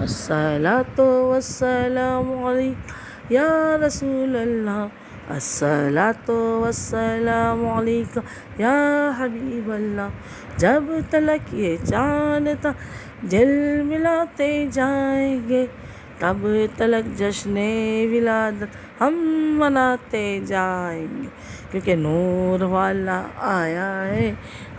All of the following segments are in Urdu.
الصلاۃ والسلام علیک یا رسول اللہ، الصلاۃ والسلام علیک یا حبیب اللہ۔ جب تلک یہ چاند تا جل ملاتے جائیں گے، تب تلک جشن ولادت ہم مناتے جائیں گے، کیونکہ نور والا آیا ہے،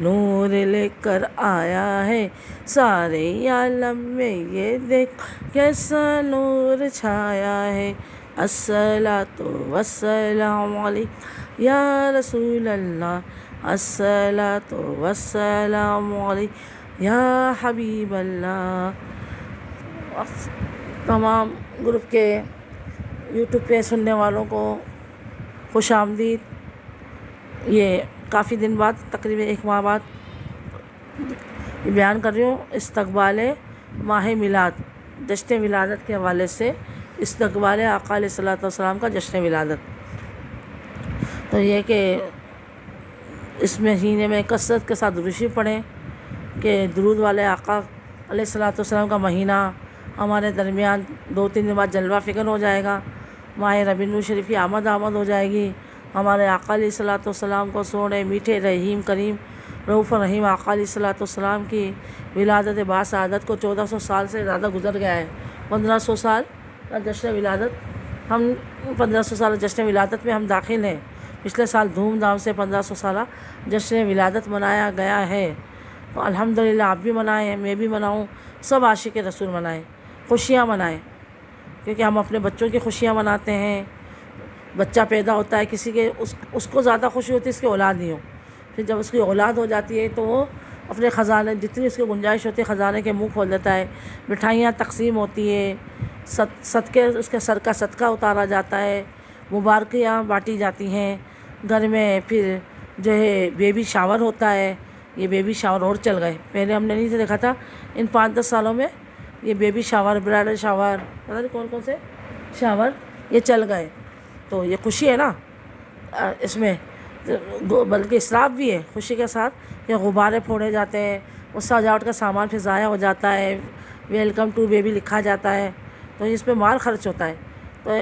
نور لے کر آیا ہے، سارے عالم میں یہ دیکھ کیسا نور چھایا ہے۔ الصلاۃ والسلام علیک یا رسول اللہ، الصلاۃ والسلام علیک یا حبیب اللہ۔ تمام گروپ کے یوٹیوب پہ سننے والوں کو خوش آمدید۔ یہ کافی دن بعد، تقریباً 1 ماہ بعد یہ بیان کر رہی ہوں استقبال ماہ میلاد، جشن ولادت کے حوالے سے، استقبال آقا علیہ الصلوۃ والسلام کا جشن ولادت۔ تو یہ کہ اس مہینے میں کثرت کے ساتھ درود شریف پڑھیں کہ درود والے آقا علیہ الصلوۃ والسلام کا مہینہ ہمارے درمیان 2-3 دن بعد جلوہ فکر ہو جائے گا، ماہ ربیع الاول شریف کی آمد ہو جائے گی۔ ہمارے آقا علیہ الصلوۃ والسلام کو سونے میٹھے رحیم کریم رؤوف الرحیم آقا علیہ الصلوۃ والسلام کی ولادت باسعادت کو 1400 سال سے زیادہ گزر گیا ہے۔ 1500 سال کا جشن ولادت، ہم 1500 سال جشن ولادت میں ہم داخل ہیں۔ پچھلے سال دھوم دھام سے 1500 سالہ جشن ولادت منایا گیا ہے، تو الحمدللہ آپ بھی منائیں، میں بھی مناؤں، سب عاشق رسول منائیں، خوشیاں منائیں، کیونکہ ہم اپنے بچوں کی خوشیاں مناتے ہیں۔ بچہ پیدا ہوتا ہے کسی کے، اس کو زیادہ خوشی ہوتی ہے اس کی اولاد نہیں ہو، پھر جب اس کی اولاد ہو جاتی ہے تو وہ اپنے خزانے، جتنی اس کی گنجائش ہوتی ہے خزانے کے منہ کھول دیتا ہے، مٹھائیاں تقسیم ہوتی ہے، صدقے، اس کے سر کا صدقہ اتارا جاتا ہے، مبارکیاں بانٹی جاتی ہیں گھر میں۔ پھر جو ہے بیبی شاور ہوتا ہے، یہ بیبی شاور اور چل گئے، پہلے ہم نے نہیں دیکھا تھا، ان 5-10 سالوں میں یہ بیبی شاور، برائڈل شاور، پتہ نہیں کون کون سے شاور یہ چل گئے۔ تو یہ خوشی ہے نا اس میں، بلکہ اسراف بھی ہے خوشی کے ساتھ، یہ غبارے پھوڑے جاتے ہیں، وہ سجاوٹ کا سامان پھر ضائع ہو جاتا ہے، ویلکم ٹو بیبی لکھا جاتا ہے، تو اس پہ مال خرچ ہوتا ہے، تو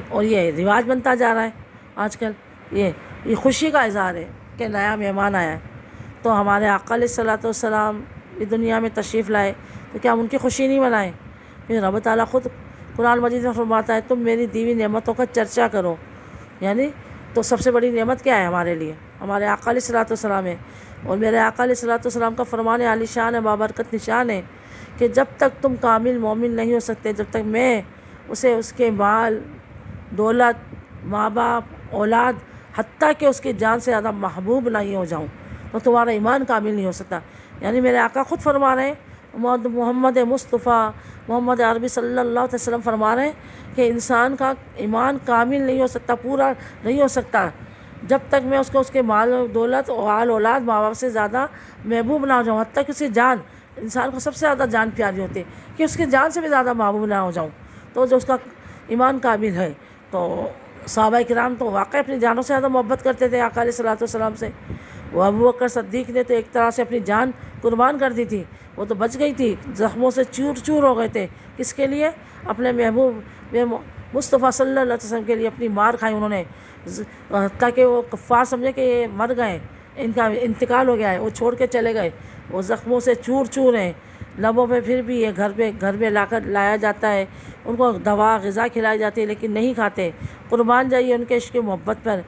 اور یہ رواج بنتا جا رہا ہے آج کل۔ یہ خوشی کا اظہار ہے کہ نیا مہمان آیا ہے، تو ہمارے آقا علیہ الصلوۃ والسلام اس دنیا میں تشریف لائے، تو کیا ہم ان کی خوشی نہیں منائیں؟ پھر رب تعالیٰ خود قرآن مجید میں فرماتا ہے تم میری دی ہوئی نعمتوں کا چرچا کرو، یعنی تو سب سے بڑی نعمت کیا ہے ہمارے لیے؟ ہمارے آقا علیہ الصلوۃ والسلام ہے، اور میرے آقا علیہ الصلوۃ والسلام کا فرمان عالی شان ہے، بابرکت نشان ہے کہ جب تک تم کامل مومن نہیں ہو سکتے، جب تک میں اسے اس کے مال، دولت، ماں باپ، اولاد، حتیٰ کہ اس کی جان سے زیادہ محبوب نہیں ہو جاؤں، تو تمہارا ایمان کامل نہیں ہو سکتا۔ یعنی میرے آقا خود فرما رہے ہیں، محمد مصطفیٰ محمد عربی صلی اللہ علیہ وسلم فرما رہے ہیں کہ انسان کا ایمان کامل نہیں ہو سکتا، پورا نہیں ہو سکتا، جب تک میں اس کو اس کے مال و دولت، اولاد، ماں باپ سے زیادہ محبوب نہ ہو جاؤں، حتیٰ کہ اس کی جان، انسان کو سب سے زیادہ جان پیاری ہوتی ہے کہ اس کی جان سے بھی زیادہ محبوب نہ ہو جاؤں، تو جو اس کا ایمان کامل ہے۔ تو صحابہ کرام تو واقعی اپنی جانوں سے زیادہ محبت کرتے تھے آقا علیہ الصلوۃ والسلام سے۔ وہ ابو بکر صدیق نے تو ایک طرح سے اپنی جان قربان کر دی تھی، وہ تو بچ گئی تھی، زخموں سے چور چور ہو گئے تھے، کس کے لیے؟ اپنے محبوب مصطفیٰ صلی اللہ علیہ وسلم کے لیے اپنی مار کھائی انہوں نے، تاکہ وہ کفار سمجھے کہ یہ مر گئے، ان کا انتقال ہو گیا ہے، وہ چھوڑ کے چلے گئے، وہ زخموں سے چور چور ہیں، لبوں پہ پھر بھی یہ گھر پہ لایا جاتا ہے، ان کو دوا غذا کھلائی جاتی ہے لیکن نہیں کھاتے۔ قربان جائیے ان کے عشق محبت پر،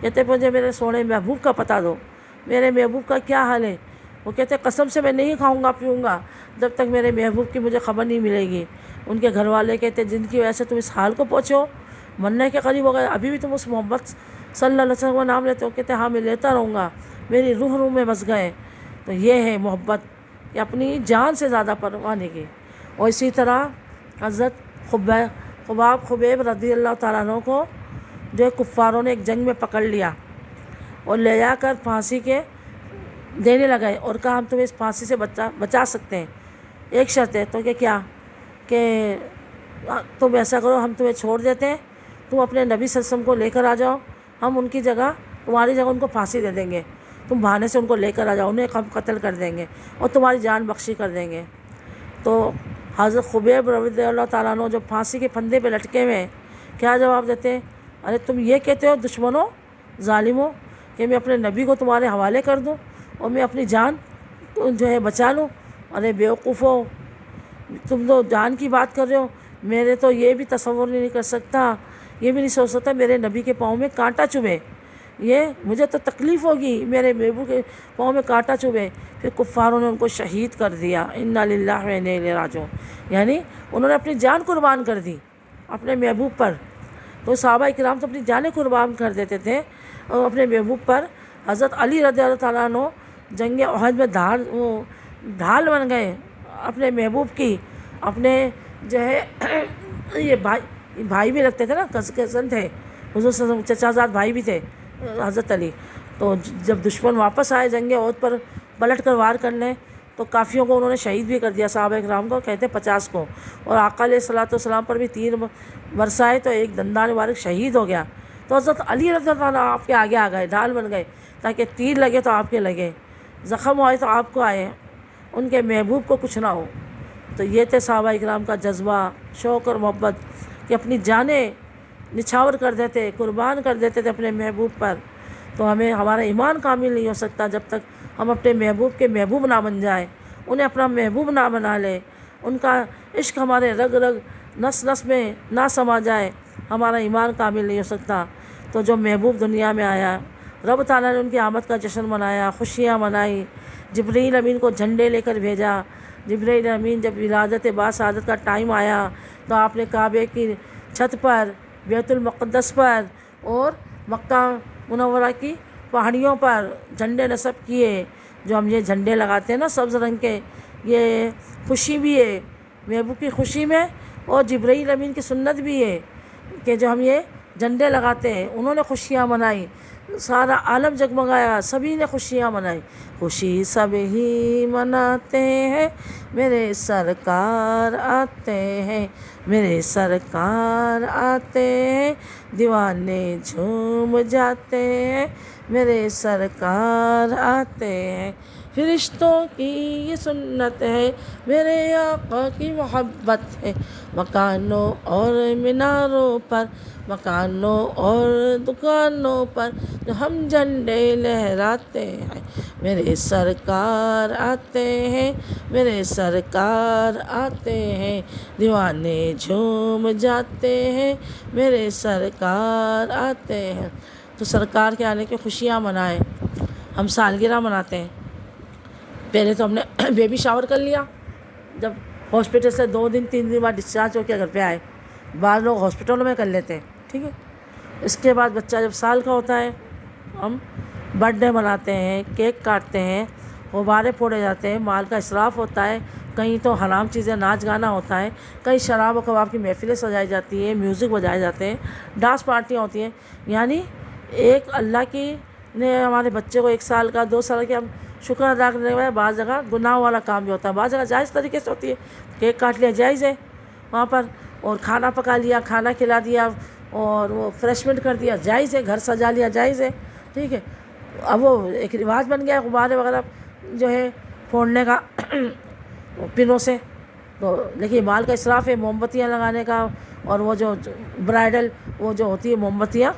کہتے مجھے میرے سونے محبوب کا پتہ دو، میرے محبوب کا کیا حال ہے؟ وہ کہتے قسم سے میں نہیں کھاؤں گا پیوں گا جب تک میرے محبوب کی مجھے خبر نہیں ملے گی۔ ان کے گھر والے کہتے جن کی وجہ سے تم اس حال کو پہنچے ہو، مرنے کے قریب ہو گئے، ابھی بھی تم اس محمد صلی اللہ علیہ وسلم کا نام لیتے ہو؟ کہتے ہاں میں لیتا رہوں گا، میری روح میں بس گئے۔ تو یہ ہے محبت کہ اپنی جان سے زیادہ پرواہ نہیں کی۔ اور اسی طرح حضرت خبیب رضی اللہ تعالیٰ عنہ کو جو ہے کفاروں نے ایک جنگ میں پکڑ لیا اور لے جا کر پھانسی کے دینے لگے، اور کہا ہم تمہیں اس پھانسی سے بچا سکتے ہیں، ایک شرط ہے، تو کیا کہ تم ایسا کرو ہم تمہیں چھوڑ دیتے ہیں، تم اپنے نبی صلی اللہ علیہ وسلم کو لے کر آ جاؤ، ہم ان کی جگہ، تمہاری جگہ ان کو پھانسی دے دیں گے، تم بہانے سے ان کو لے کر آ جاؤ، انہیں ہم قتل کر دیں گے اور تمہاری جان بخشی کر دیں گے۔ تو حضرت خبیب رضی اللہ تعالیٰ عنہ جو پھانسی کے پھندے پہ لٹکے ہوئے ہیں، کیا جواب دیتے ہیں؟ ارے تم یہ کہتے ہو دشمنوں، ظالموں، کہ میں اپنے نبی کو تمہارے حوالے کر دوں اور میں اپنی جان جو ہے بچا لوں؟ ارے بیوقوفو، تم تو جان کی بات کر رہے ہو، میرے تو یہ بھی تصور نہیں کر سکتا، یہ بھی نہیں سوچ سکتا میرے نبی کے پاؤں میں کانٹا چبھے، یہ مجھے تو تکلیف ہوگی میرے محبوب کے پاؤں میں کانٹا چبھے۔ پھر کفاروں نے ان کو شہید کر دیا، انا للہ و انا الیہ راجعون، یعنی انہوں نے اپنی جان قربان کر دی اپنے محبوب پر۔ تو صحابہ اکرام تو اپنی جانیں قربان کر دیتے تھے اور اپنے محبوب پر۔ حضرت علی رضی اللہ تعالیٰ عنہ جنگ احد میں ڈھال بن گئے اپنے محبوب کی، اپنے جو ہے یہ بھائی بھی لگتے تھے نا، کزن تھے حضور صلی اللہ علیہ وسلم، چچا زاد بھائی بھی تھے حضرت علی۔ تو جب دشمن واپس آئے جنگ احد پر پلٹ کر وار کرنے، تو کافیوں کو انہوں نے شہید بھی کر دیا، صحابہ اکرام کو کہتے 50 کو، اور آقا علیہ الصلوۃ والسلام پر بھی تیر برسائے تو ایک دندان مبارک شہید ہو گیا۔ تو حضرت علی رضی اللہ عنہ آپ کے آگے آ گئے، ڈھال بن گئے، تاکہ تیر لگے تو آپ کے لگے، زخم آئے تو آپ کو آئے، ان کے محبوب کو کچھ نہ ہو۔ تو یہ تھے صحابہ اکرام کا جذبہ، شوق اور محبت، کہ اپنی جانیں نچھاور کر دیتے، قربان کر دیتے تھے اپنے محبوب پر۔ تو ہمیں ہمارا ایمان کامل نہیں ہو سکتا جب تک ہم اپنے محبوب کے محبوب نہ بن جائیں، انہیں اپنا محبوب نہ بنا لیں، ان کا عشق ہمارے رگ رگ نس نس میں نہ سما جائے، ہمارا ایمان کامل نہیں ہو سکتا۔ تو جو محبوب دنیا میں آیا، رب تعالیٰ نے ان کی آمد کا جشن منایا، خوشیاں منائی، جبرائیل امین کو جھنڈے لے کر بھیجا۔ جبرائیل امین جب ولادت باسعادت کا ٹائم آیا تو آپ نے کعبے کی چھت پر، بیت المقدس پر اور مکہ منورہ کی پہاڑیوں پر جھنڈے نصب کیے۔ جو ہم یہ جھنڈے لگاتے ہیں نا سبز رنگ کے، یہ خوشی بھی ہے محبوب کی خوشی میں، اور جبرائیل امین کی سنت بھی ہے کہ جو ہم یہ جھنڈے لگاتے ہیں، انہوں نے خوشیاں منائی، سارا عالم جگمگایا، سبھی نے خوشیاں منائی۔ خوشی سب ہی مناتے ہیں، میرے سرکار آتے ہیں، میرے سرکار آتے ہیں، دیوانے جھوم جاتے ہیں، میرے سرکار آتے ہیں۔ فرشتوں کی یہ سنت ہے، میرے آقا کی محبت ہے، مکانوں اور میناروں پر، مکانوں اور دکانوں پر جو ہم جھنڈے لہراتے ہیں، میرے سرکار آتے ہیں، میرے سرکار آتے ہیں، دیوانے جھوم جاتے ہیں، میرے سرکار آتے ہیں۔ تو سرکار کے آنے کی خوشیاں منائیں۔ ہم سالگرہ مناتے ہیں، پہلے تو ہم نے بیبی شاور کر لیا، جب ہاسپٹل سے 2 دن 3 دن بعد ڈسچارج ہو کے گھر پہ آئے، بعض لوگ ہاسپٹلوں میں کر لیتے ہیں، ٹھیک ہے۔ اس کے بعد بچہ جب سال کا ہوتا ہے، ہم برتھ ڈے مناتے ہیں، کیک کاٹتے ہیں، غبارے پھوڑے جاتے ہیں، مال کا اسراف ہوتا ہے، کہیں تو حرام چیزیں ناچ گانا ہوتا ہے، کہیں شراب و کباب کی محفلیں سجائی جاتی ہیں، میوزک بجائے جاتے ہیں، ڈانس پارٹیاں ہوتی ہیں۔ یعنی ایک اللہ کی نے ہمارے بچے کو 1 سال کا 2 سال کے ہم شکر ادا کرنے کے بعد بعض جگہ گناہ والا کام بھی ہوتا ہے، بعض جگہ جائز طریقے سے ہوتی ہے، کیک کاٹ لیا جائز ہے وہاں پر، اور کھانا پکا لیا، کھانا کھلا دیا اور وہ فریشمنٹ کر دیا جائز ہے، گھر سجا لیا جائز ہے، ٹھیک ہے۔ اب وہ ایک رواج بن گیا غبارے وغیرہ جو ہے پھوڑنے کا پنوں سے، تو لیکن مال کا اسراف ہے، موم بتیاں لگانے کا، اور وہ جو برائڈل وہ جو ہوتی ہے موم بتیاں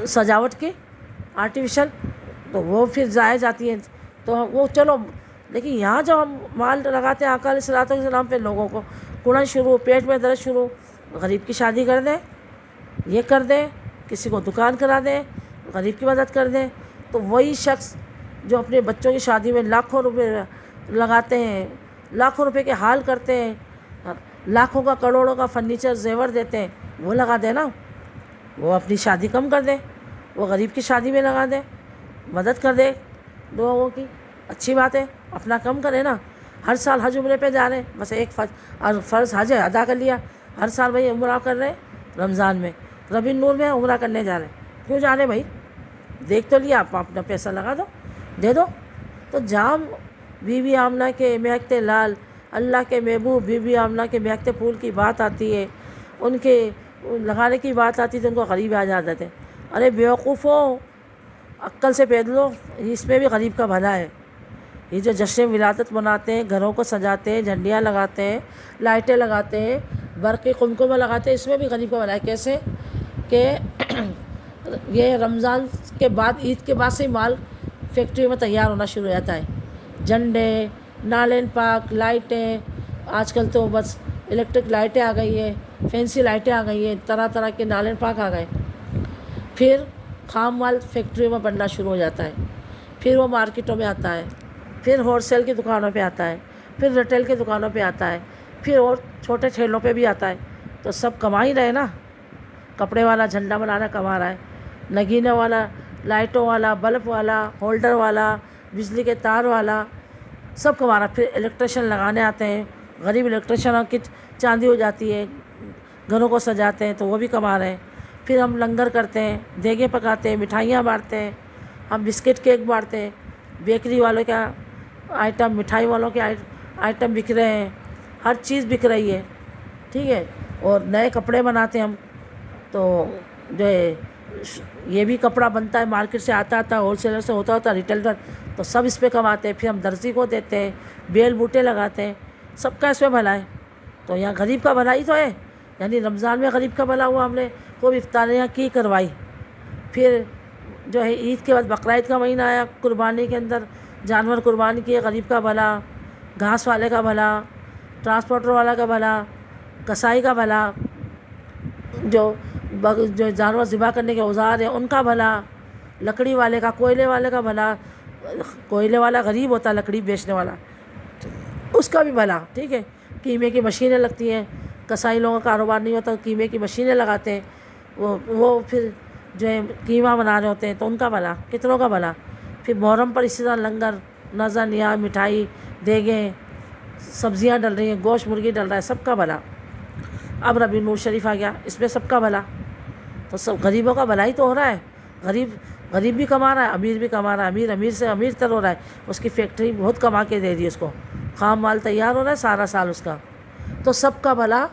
سجاوٹ کی آرٹیفیشل، تو وہ پھر ضائع جاتی ہیں، تو وہ چلو، لیکن یہاں جو ہم مال لگاتے ہیں آقا علیہ الصلوۃ والسلام پہ، لوگوں کو کڑن شروع، پیٹ میں درد شروع، غریب کی شادی کر دیں، یہ کر دیں، کسی کو دکان کرا دیں، غریب کی مدد کر دیں، تو وہی شخص جو اپنے بچوں کی شادی میں لاکھوں روپے لگاتے ہیں، لاکھوں روپے کے حال کرتے ہیں، لاکھوں کا کروڑوں کا فرنیچر زیور دیتے ہیں، وہ لگا دیں نا، وہ اپنی شادی کم کر دیں، وہ غریب کی شادی میں لگا دیں، مدد کر دے لوگوں کی، اچھی بات ہے، اپنا کم کرے نا۔ ہر سال حج عمرے پہ جا رہے ہیں، بس ایک فرض حج ہے ادا کر لیا، ہر سال بھائی عمرہ کر رہے ہیں، رمضان میں ربیع النور میں عمرہ کرنے جا رہے ہیں، کیوں جا رہے ہیں بھائی؟ دیکھ تو لیا، آپ اپنا پیسہ لگا دو، دے دو۔ تو جام بی بی آمنہ کے مہکتے لال، اللہ کے محبوب بی بی آمنہ کے مہکتے پھول کی بات آتی ہے، ان کے لگانے کی بات آتی ہے تو ان کو غریب آ جاتے تھے۔ ارے بیوقوفوں، عقل سے پیدلو، اس میں بھی غریب کا بھلا ہے، یہ جو جشن ولادت مناتے ہیں، گھروں کو سجاتے ہیں، جھنڈیاں لگاتے ہیں، لائٹیں لگاتے ہیں، برقی قمقمہ لگاتے ہیں، اس میں بھی غریب کا بھلا ہے۔ کیسے کہ یہ رمضان کے بعد، عید کے بعد سے ہی مال فیکٹری میں تیار ہونا شروع ہو جاتا ہے۔ جھنڈے، نالین پاک، لائٹیں، آج کل تو بس الیکٹرک لائٹیں آ گئی ہیں، فینسی لائٹیں آ گئی ہیں، طرح طرح کے نالین پاک آ گئے۔ پھر خام مال فیکٹریوں میں بننا شروع ہو جاتا ہے، پھر وہ مارکیٹوں میں آتا ہے، پھر ہول سیل کی دکانوں پہ آتا ہے، پھر ریٹیل کی دکانوں پہ آتا ہے، پھر اور چھوٹے ٹھیلوں پہ بھی آتا ہے۔ تو سب کما ہی رہے نا۔ کپڑے والا جھنڈا بنانا کما رہا ہے، نگینے والا، لائٹوں والا، بلب والا، ہولڈر والا، بجلی کے تار والا، سب کما رہا ہے۔ پھر الیکٹریشین لگانے آتے ہیں، غریب الیکٹریشنوں کی چاندی ہو جاتی ہے، گھروں کو سجاتے ہیں، تو وہ بھی کما رہے ہیں۔ پھر ہم لنگر کرتے ہیں، دیگیں پکاتے ہیں، مٹھائیاں بانٹتے ہیں، ہم بسکٹ کیک بانٹتے ہیں، بیکری والوں کا آئٹم، مٹھائی والوں کے آئٹم بک رہے ہیں، ہر چیز بک رہی ہے، ٹھیک ہے۔ اور نئے کپڑے بناتے ہیں ہم، تو جو ہے یہ بھی کپڑا بنتا ہے، مارکیٹ سے آتا ہول سیلر سے ہوتا ریٹیل پر، تو سب اس پہ کماتے ہیں۔ پھر ہم درزی کو دیتے ہیں، بیل بوٹے لگاتے ہیں، سب کا اس میں بھلا ہے۔ تو یہاں غریب کا بھلا ہی تو ہے، یعنی رمضان میں غریب کا بھلا ہوا، ہم نے خوب افطاریاں کی، کروائی۔ پھر جو ہے عید کے بعد بقرعید کا مہینہ آیا، قربانی کے اندر جانور قربانی کیے، غریب کا بھلا، گھاس والے کا بھلا، ٹرانسپورٹر والا کا بھلا، کسائی کا بھلا، جو جانور ذبح کرنے کے اوزار ہیں ان کا بھلا، لکڑی والے کا، کوئلے والے کا بھلا، کوئلے والا غریب ہوتا ہے، لکڑی بیچنے والا، اس کا بھی بھلا، ٹھیک ہے۔ قیمے کی مشینیں لگتی ہیں، کسائی لوگوں کا کاروبار نہیں ہوتا، قیمے کی مشینیں لگاتے ہیں، وہ پھر جو ہے قیمہ بنا رہے ہوتے ہیں، تو ان کا بھلا، کتنوں کا بھلا۔ پھر محرم پر اسی طرح لنگر، نظر، نیاز، مٹھائی، دیگیں، سبزیاں ڈل رہی ہیں، گوشت مرغی ڈل رہا ہے، سب کا بھلا۔ اب ربیع نور شریف آ گیا، اس میں سب کا بھلا، تو سب غریبوں کا بھلا ہی تو ہو رہا ہے۔ غریب بھی کما رہا ہے، امیر بھی کما رہا ہے، امیر سے امیر تر ہو رہا ہے، اس کی فیکٹری بہت کما کے دے دی اس کو، خام مال تیار ہو رہا ہے سارا سال اس کا۔ تو سب کا بھلا،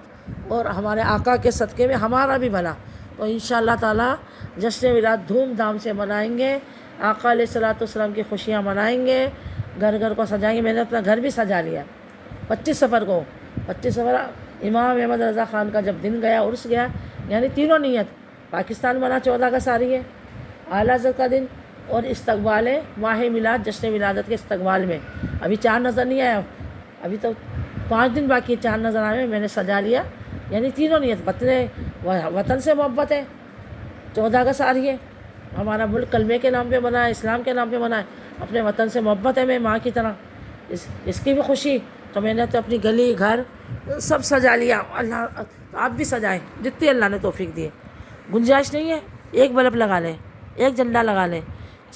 اور ہمارے آقا کے صدقے میں ہمارا بھی بھلا۔ تو انشاءاللہ تعالی جشن ولادت دھوم دھام سے منائیں گے، آقا علیہ الصلوۃ والسلام کی خوشیاں منائیں گے، گھر گھر کو سجائیں گے۔ میں نے اپنا گھر بھی سجا لیا 25 صفر کو، 25 صفر امام احمد رضا خان کا جب دن گیا، عرس گیا، یعنی تینوں نیت، پاکستان بنا 14 اگست آ رہی ہے، اعلیٰ حضرت کا دن، اور استقبال ہے ماہ میلاد، جشن ولادت کے استقبال میں۔ ابھی چاند نظر نہیں آیا، ابھی تو 5 دن باقی چاند نظر آئے، میں نے سجا لیا، یعنی تینوں نیت، وطن سے محبت ہے، 14 اگست آ رہی ہے، ہمارا ملک کلمے کے نام پہ بنا ہے، اسلام کے نام پہ بنا ہے، اپنے وطن سے محبت ہے، میں ماں کی طرح، اس کی بھی خوشی، تو میں نے تو اپنی گلی، گھر سب سجا لیا۔ اللہ آپ بھی سجائیں جتنی اللہ نے توفیق دی ہے، گنجائش نہیں ہے، ایک بلب لگا لیں، ایک جھنڈا لگا لیں،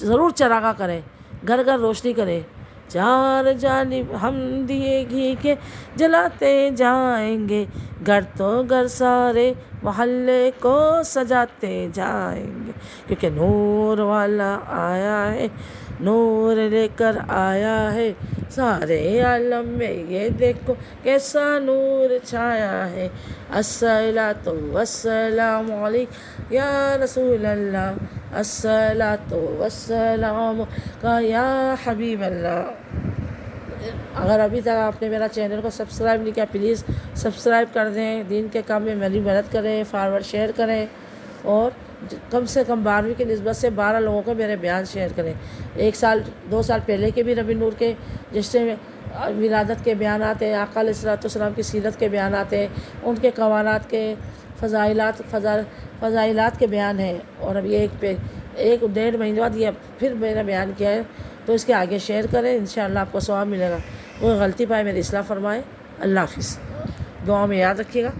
ضرور چراغاں کریں، گھر گھر روشنی کریں، 4 جانب ہم دیے گھی کے جلاتے جائیں گے، گھر تو گھر سارے محلے کو سجاتے جائیں گے، کیونکہ نور والا آیا ہے، نور لے کر آیا ہے، سارے عالم میں یہ دیکھو کیسا نور چھایا ہے، الصلاۃ والسلام علیک یا رسول اللہ، الصلاۃ والسلام کا یا حبیب اللہ۔ اگر ابھی تک آپ نے میرا چینل کو سبسکرائب نہیں کیا، پلیز سبسکرائب کر دیں، دین کے کام میں میری مدد کریں، فارورڈ شیئر کریں، اور کم سے کم 12ویں کی نسبت سے 12 لوگوں کو میرے بیان شیئر کریں۔ 1 سال 2 سال پہلے کے بھی ربیع نور کے جشن ولادت کے بیانات ہیں، آقا علیہ الصلوۃ والسلام کی سیرت کے بیانات ہیں، ان کے کمالات کے فضائلات کے بیان ہیں، اور اب یہ 1.5 مہینے بعد یہ پھر میں نے بیان کیا ہے، تو اس کے آگے شیئر کریں، انشاءاللہ آپ کو ثواب ملے گا۔ کوئی غلطی پائے میری اصلاح فرمائیں۔ اللہ حافظ، دعا میں یاد رکھیے گا۔